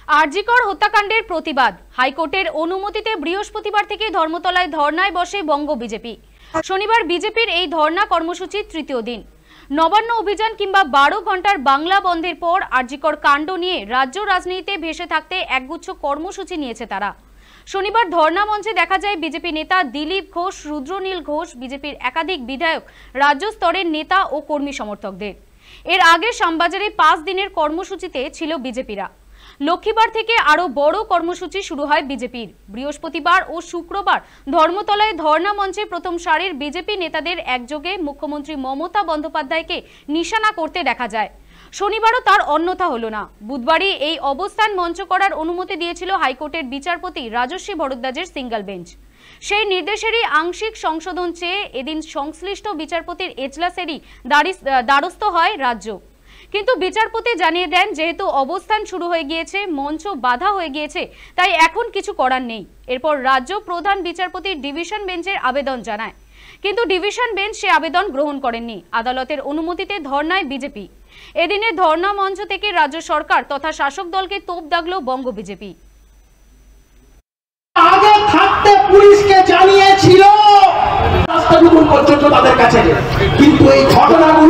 আরজিকর হত্যাকাণ্ডের প্রতিবাদ হাইকোর্টের অনুমতিতে বৃহস্পতিবার থেকে ধর্মতলায় ধর্নায় বসে বঙ্গ বিজেপি। শনিবার বিজেপির এই ধর্না কর্মসূচির তৃতীয় দিন। নবান্ন অভিযান কিংবা 12 ঘন্টার বাংলা বন্ধের পর আরজিকর কাণ্ড নিয়ে রাজ্য রাজনীতিতে ভেসে থাকতে একগুচ্ছ কর্মসূচি নিয়েছে তারা। শনিবার ধর্না মঞ্চে দেখা যায় বিজেপি নেতা দিলীপ ঘোষ, রুদ্রনীল ঘোষ, বিজেপির একাধিক বিধায়ক, রাজ্য স্তরের নেতা ও কর্মী সমর্থকদের। এর আগে শ্যামবাজারে 5 দিনের কর্মসূচিতে ছিল বিজেপিরা। লক্ষ্মীবার থেকে আরো বড় কর্মসূচি শুরু হয় বিজেপির। বৃহস্পতিবার ও শুক্রবার ধর্মতলায় ধর্না মঞ্চে প্রথম সারির বিজেপি নেতাদের একযোগে মুখ্যমন্ত্রী মমতা বন্দ্যোপাধ্যায়কে নিশানা করতে দেখা যায়। শনিবারও তার অন্যথা হলো না। বুধবারই এই অবস্থান মঞ্চ করার অনুমতি দিয়েছিল হাইকোর্টের বিচারপতি রাজস্বী ভরদ্বাজের সিঙ্গল বেঞ্চ। সেই নির্দেশেরই আংশিক সংশোধন চেয়ে এদিন সংশ্লিষ্ট বিচারপতির এজলাসেরই দ্বারস্থ হয় রাজ্য। কিন্তু বিচারপতি জানিয়ে দেন, যেহেতু অবস্থান শুরু হয়ে গিয়েছে, মঞ্চ বাধা হয়ে গিয়েছে, তাই এখন কিছু করার নেই। এরপর রাজ্য প্রধান বিচারপতির ডিভিশন বেঞ্চের আবেদন জানায়, কিন্তু ডিভিশন বেঞ্চ সে আবেদন গ্রহণ করেননি। আদালতের অনুমতিতে ধর্নায় বিজেপি। এদিনের ধর্না মঞ্চ থেকে রাজ্য সরকার তথা শাসক দলকে তোপ দাগলো বঙ্গ বিজেপি। আগে থাকতে পুলিশকে জানিয়েছিল রাস্তাটুকু পর্যন্ত তাদের কাছে, কিন্তু এই ঘটনাগুলো